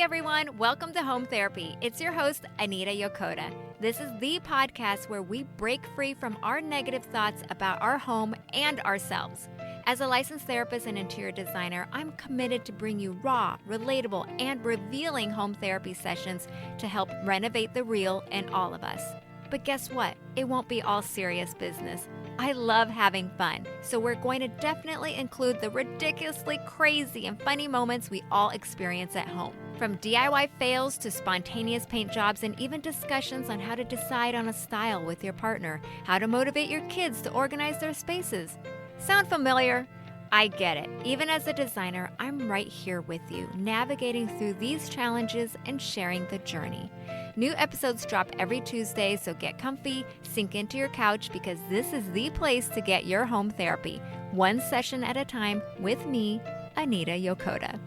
Hey everyone, welcome to Home Therapy. It's your host, Anita Yokota. This is the podcast where we break free from our negative thoughts about our home and ourselves. As a licensed therapist and interior designer, I'm committed to bring you raw, relatable, and revealing home therapy sessions to help renovate the real in all of us. But guess what? It won't be all serious business. I love having fun, so we're going to definitely include the ridiculously crazy and funny moments we all experience at home. From DIY fails to spontaneous paint jobs and even discussions on how to decide on a style with your partner, how to motivate your kids to organize their spaces. Sound familiar? I get it. Even as a designer, I'm right here with you, navigating through these challenges and sharing the journey. New episodes drop every Tuesday, so get comfy, sink into your couch, because this is the place to get your home therapy, one session at a time with me, Anita Yokota.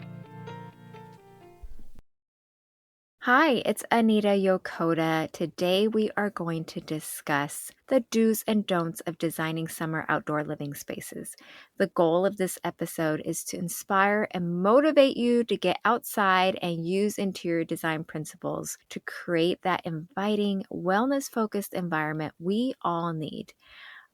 Hi, it's Anita Yokota. Today we are going to discuss the do's and don'ts of designing summer outdoor living spaces. The goal of this episode is to inspire and motivate you to get outside and use interior design principles to create that inviting, wellness-focused environment we all need.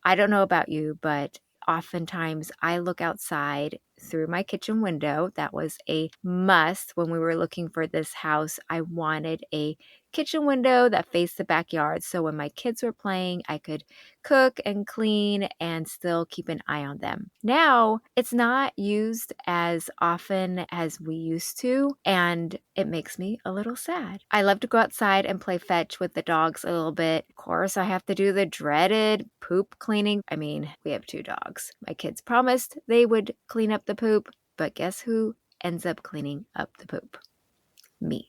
I don't know about you, but oftentimes I look outside through my kitchen window. That was a must when we were looking for this house. I wanted a kitchen window that faced the backyard, so when my kids were playing, I could cook and clean and still keep an eye on them. Now, it's not used as often as we used to, and it makes me a little sad. I love to go outside and play fetch with the dogs a little bit. Of course, I have to do the dreaded poop cleaning. I mean, we have 2 dogs. My kids promised they would clean up the poop, but guess who ends up cleaning up the poop? Me.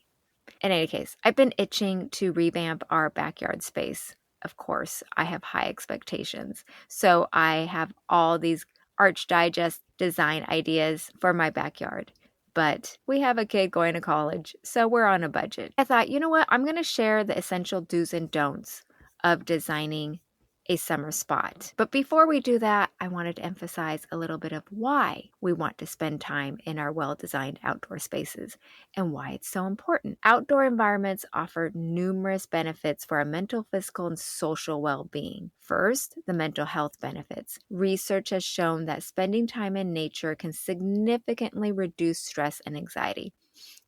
In any case, I've been itching to revamp our backyard space. Of course, I have high expectations. So I have all these Arch Digest design ideas for my backyard. But we have a kid going to college, so we're on a budget. I thought, you know what? I'm going to share the essential do's and don'ts of designing a summer spot. But before we do that, I wanted to emphasize a little bit of why we want to spend time in our well-designed outdoor spaces and why it's so important. Outdoor environments offer numerous benefits for our mental, physical, and social well-being. First, the mental health benefits. Research has shown that spending time in nature can significantly reduce stress and anxiety.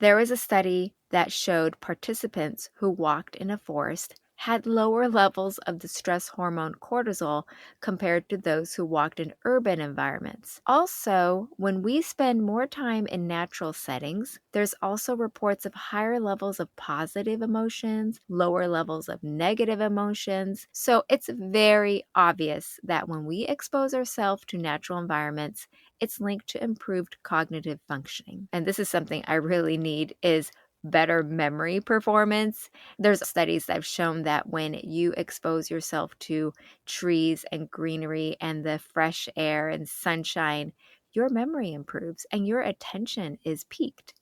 There was a study that showed participants who walked in a forest had lower levels of the stress hormone cortisol compared to those who walked in urban environments. Also, when we spend more time in natural settings, there's also reports of higher levels of positive emotions, lower levels of negative emotions. So it's very obvious that when we expose ourselves to natural environments, it's linked to improved cognitive functioning. And this is something I really need is better memory performance. There's studies that have shown that when you expose yourself to trees and greenery and the fresh air and sunshine, your memory improves and your attention is peaked.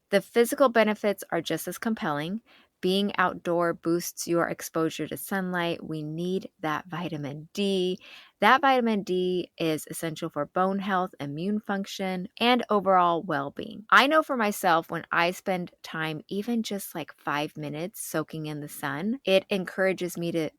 The physical benefits are just as compelling. Being outdoor boosts your exposure to sunlight. We need that vitamin D. That vitamin D is essential for bone health, immune function, and overall well-being. I know for myself, when I spend time, even just like 5 minutes soaking in the sun, it encourages me to,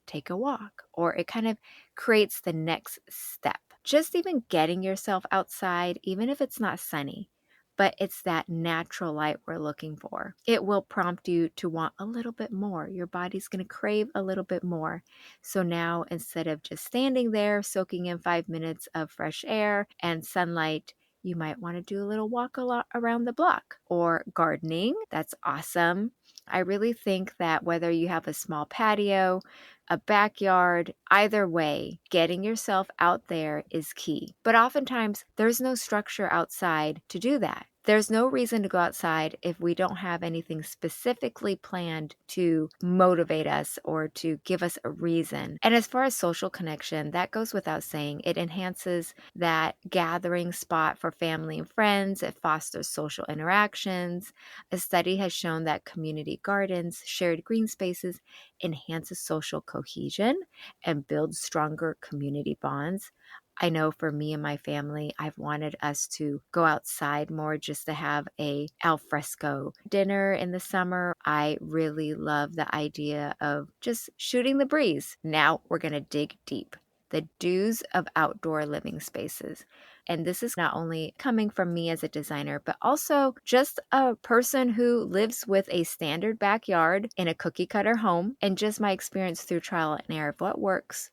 take a walk, or it kind of creates the next step. Just even getting yourself outside, even if it's not sunny, but it's that natural light we're looking for. It will prompt you to want a little bit more. Your body's going to crave a little bit more. So now, instead of just standing there soaking in 5 minutes of fresh air and sunlight, you might want to do a little walk around the block. Or gardening, that's awesome. I really think that whether you have a small patio, a backyard, either way, getting yourself out there is key. But oftentimes, there's no structure outside to do that. There's no reason to go outside if we don't have anything specifically planned to motivate us or to give us a reason. And as far as social connection, that goes without saying. It enhances that gathering spot for family and friends. It fosters social interactions. A study has shown that community gardens, shared green spaces, enhances social cohesion and builds stronger community bonds. I know for me and my family, I've wanted us to go outside more just to have a al fresco dinner in the summer. I really love the idea of just shooting the breeze. Now we're going to dig deep. The do's of outdoor living spaces. And this is not only coming from me as a designer, but also just a person who lives with a standard backyard in a cookie cutter home, and just my experience through trial and error of what works.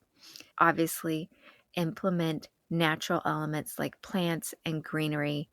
Obviously, implement natural elements like plants and greenery.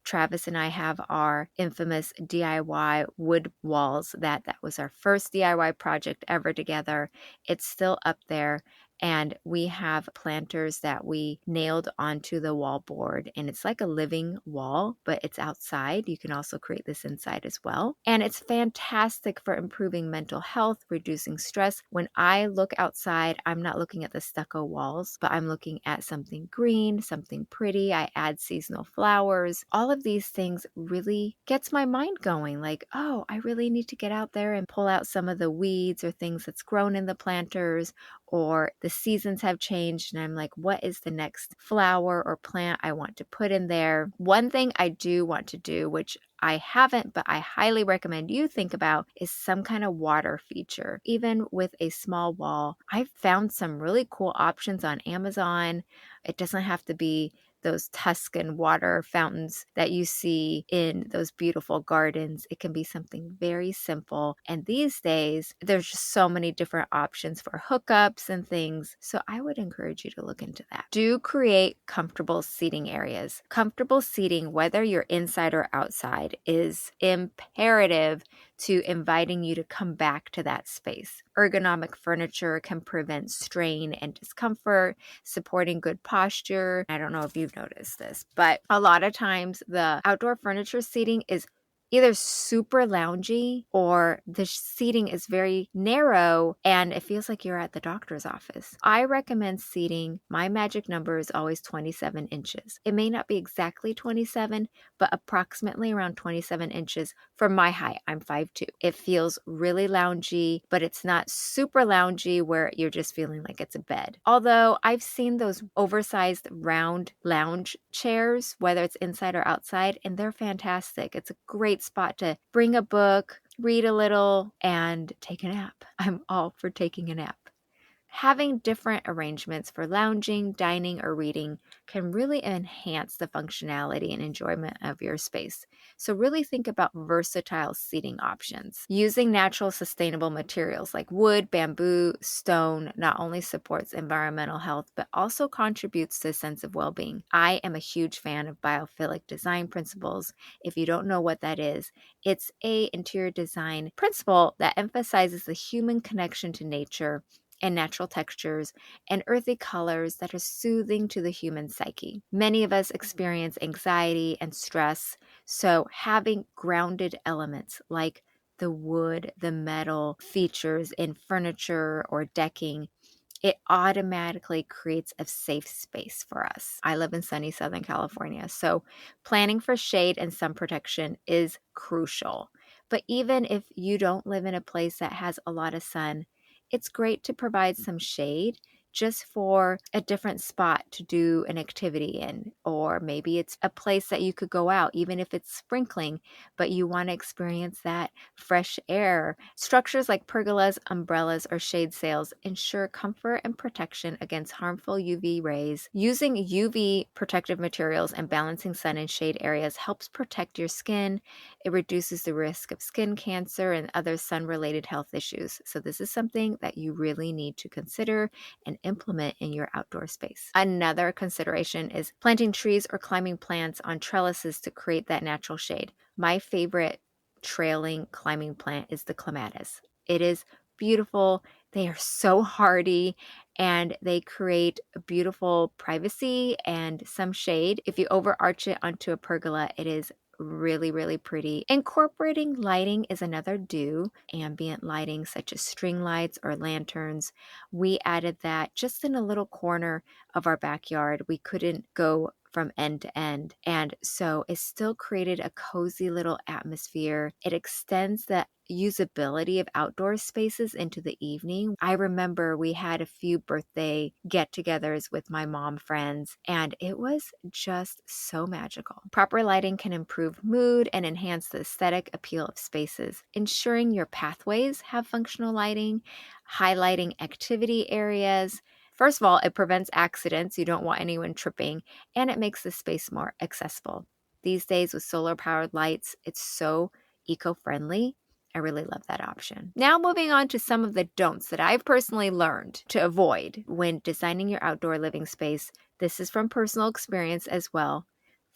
Travis and I have our infamous DIY wood walls. That was our first DIY project ever together. It's still up there. And we have planters that we nailed onto the wall board. And it's like a living wall, but it's outside. You can also create this inside as well. And it's fantastic for improving mental health, reducing stress. When I look outside, I'm not looking at the stucco walls, but I'm looking at something green, something pretty. I add seasonal flowers. All of these things really gets my mind going. Like, oh, I really need to get out there and pull out some of the weeds or things that's grown in the planters, or the seasons have changed and I'm like, what is the next flower or plant I want to put in there? One thing I do want to do, which I haven't, but I highly recommend you think about, is some kind of water feature. Even with a small wall, I've found some really cool options on Amazon. It doesn't have to be those Tuscan water fountains that you see in those beautiful gardens. It can be something very simple. And these days, there's just so many different options for hookups and things. So I would encourage you to look into that. Do create comfortable seating areas. Comfortable seating, whether you're inside or outside, is imperative to inviting you to come back to that space. Ergonomic furniture can prevent strain and discomfort, supporting good posture. I don't know if you've noticed this, but a lot of times the outdoor furniture seating is either super loungy or the seating is very narrow and it feels like you're at the doctor's office. I recommend seating. My magic number is always 27 inches. It may not be exactly 27, but approximately around 27 inches for my height. I'm 5'2". It feels really loungy, but it's not super loungy where you're just feeling like it's a bed. Although I've seen those oversized round lounge chairs, whether it's inside or outside, and they're fantastic. It's a great spot to bring a book, read a little, and take a nap. I'm all for taking a nap. Having different arrangements for lounging, dining, or reading can really enhance the functionality and enjoyment of your space. So really think about versatile seating options. Using natural sustainable materials like wood, bamboo, stone not only supports environmental health, but also contributes to a sense of well-being. I am a huge fan of biophilic design principles. If you don't know what that is, it's an interior design principle that emphasizes the human connection to nature and natural textures and earthy colors that are soothing to the human psyche. Many of us experience anxiety and stress, so having grounded elements like the wood, the metal features in furniture or decking, it automatically creates a safe space for us. I live in sunny Southern California, so planning for shade and sun protection is crucial. But even if you don't live in a place that has a lot of sun, it's great to provide some shade just for a different spot to do an activity in. Or maybe it's a place that you could go out, even if it's sprinkling, but you want to experience that fresh air. Structures like pergolas, umbrellas, or shade sails ensure comfort and protection against harmful UV rays. Using UV protective materials and balancing sun and shade areas helps protect your skin. It reduces the risk of skin cancer and other sun-related health issues. So this is something that you really need to consider and implement in your outdoor space. Another consideration is planting trees or climbing plants on trellises to create that natural shade. My favorite trailing climbing plant is the clematis. It is beautiful. They are so hardy and they create a beautiful privacy and some shade. If you overarch it onto a pergola, it is really, really pretty. Incorporating lighting is another do. Ambient lighting such as string lights or lanterns. We added that just in a little corner of our backyard. We couldn't go from end to end. And so it still created a cozy little atmosphere. It extends the usability of outdoor spaces into the evening. I remember we had a few birthday get-togethers with my mom friends, and it was just so magical. Proper lighting can improve mood and enhance the aesthetic appeal of spaces, ensuring your pathways have functional lighting, highlighting activity areas. First of all, it prevents accidents. You don't want anyone tripping, and it makes the space more accessible. These days with solar-powered lights, it's so eco-friendly. I really love that option. Now moving on to some of the don'ts that I've personally learned to avoid when designing your outdoor living space. This is from personal experience as well.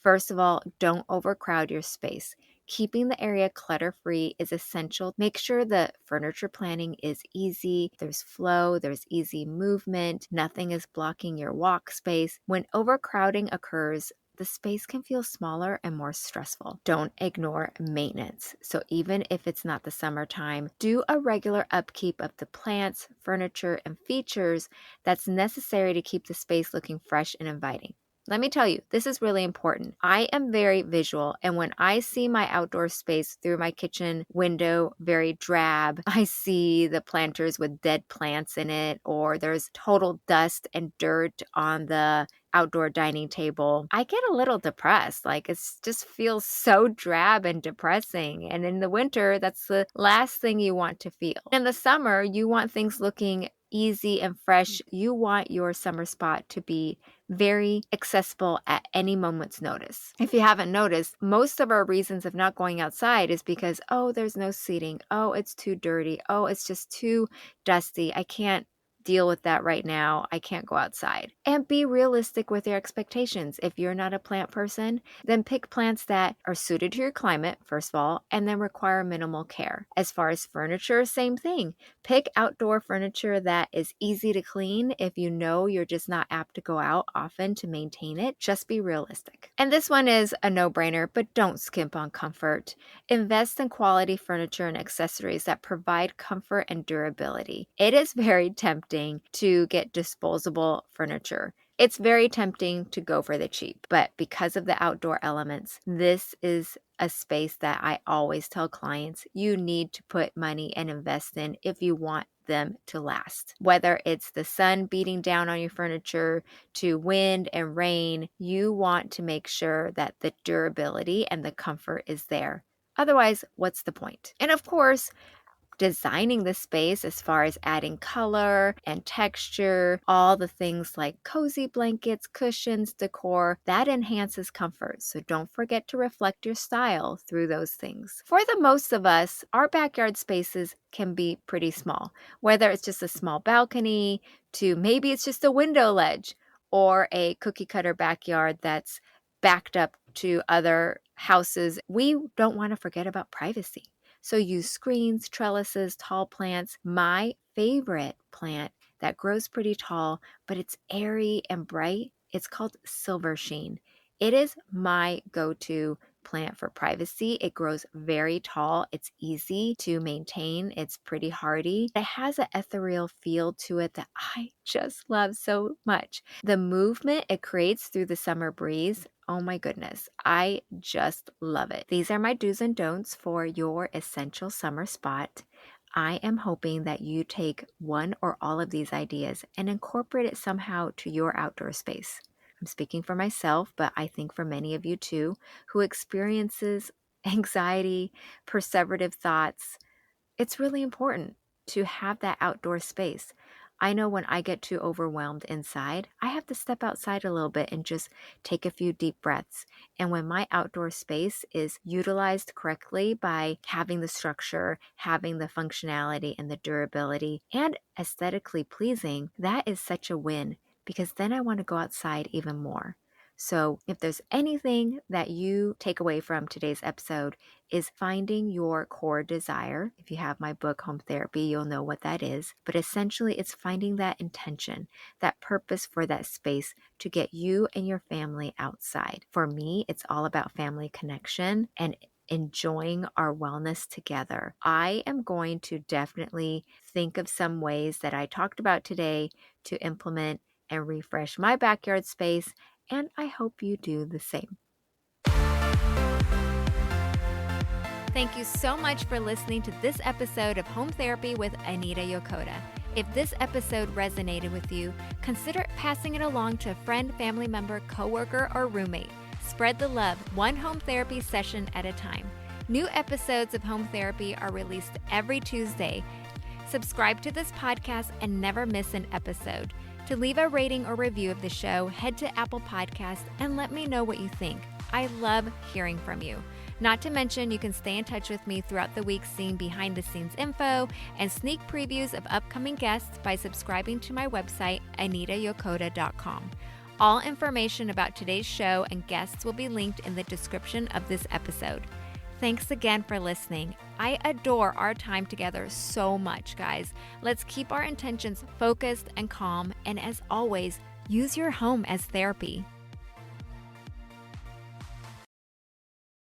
First of all, don't overcrowd your space. Keeping the area clutter-free is essential. Make sure the furniture planning is easy, there's flow, there's easy movement, nothing is blocking your walk space. When overcrowding occurs, the space can feel smaller and more stressful. Don't ignore maintenance. So even if it's not the summertime, do a regular upkeep of the plants, furniture, and features that's necessary to keep the space looking fresh and inviting. Let me tell you, this is really important. I am very visual, and when I see my outdoor space through my kitchen window very drab, I see the planters with dead plants in it, or there's total dust and dirt on the outdoor dining table, I get a little depressed. Like it just feels so drab and depressing. And in the winter, that's the last thing you want to feel. In the summer, you want things looking easy and fresh. You want your summer spot to be very accessible at any moment's notice. If you haven't noticed, most of our reasons of not going outside is because, oh, there's no seating. Oh, it's too dirty. Oh, it's just too dusty. I can't deal with that right now. I can't go outside. And be realistic with your expectations. If you're not a plant person, then pick plants that are suited to your climate, first of all, and then require minimal care. As far as furniture, same thing. Pick outdoor furniture that is easy to clean. If you know you're just not apt to go out often to maintain it, just be realistic. And this one is a no-brainer, but don't skimp on comfort. Invest in quality furniture and accessories that provide comfort and durability. It is very tempting to get disposable furniture. It's very tempting to go for the cheap, but because of the outdoor elements, this is a space that I always tell clients you need to put money and invest in if you want them to last. Whether it's the sun beating down on your furniture to wind and rain, you want to make sure that the durability and the comfort is there. Otherwise, what's the point? And of course, designing the space as far as adding color and texture, all the things like cozy blankets, cushions, decor, that enhances comfort. So don't forget to reflect your style through those things. For the most of us, our backyard spaces can be pretty small, whether it's just a small balcony to maybe it's just a window ledge or a cookie cutter backyard that's backed up to other houses. We don't want to forget about privacy. So use screens, trellises, tall plants. My favorite plant that grows pretty tall, but it's airy and bright, it's called silver sheen. It is my go-to plant for privacy. It grows very tall. It's easy to maintain. It's pretty hardy. It has an ethereal feel to it that I just love so much. The movement it creates through the summer breeze, oh my goodness, I just love it. These are my do's and don'ts for your essential summer spot. I am hoping that you take one or all of these ideas and incorporate it somehow to your outdoor space. I'm speaking for myself, but I think for many of you too, who experiences anxiety, perseverative thoughts, it's really important to have that outdoor space. I know when I get too overwhelmed inside, I have to step outside a little bit and just take a few deep breaths. And when my outdoor space is utilized correctly by having the structure, having the functionality and the durability, and aesthetically pleasing, that is such a win because then I want to go outside even more. So if there's anything that you take away from today's episode is finding your core desire. If you have my book, Home Therapy, you'll know what that is. But essentially, it's finding that intention, that purpose for that space to get you and your family outside. For me, it's all about family connection and enjoying our wellness together. I am going to definitely think of some ways that I talked about today to implement and refresh my backyard space and I hope you do the same. Thank you so much for listening to this episode of Home Therapy with Anita Yokota. If this episode resonated with you, consider passing it along to a friend, family member, coworker, or roommate. Spread the love, one home therapy session at a time. New episodes of Home Therapy are released every Tuesday. Subscribe to this podcast and never miss an episode. To leave a rating or review of the show, head to Apple Podcasts and let me know what you think. I love hearing from you. Not to mention, you can stay in touch with me throughout the week, seeing behind-the-scenes info and sneak previews of upcoming guests by subscribing to my website, anitayokota.com. All information about today's show and guests will be linked in the description of this episode. Thanks again for listening. I adore our time together so much, guys. Let's keep our intentions focused and calm, and as always, use your home as therapy.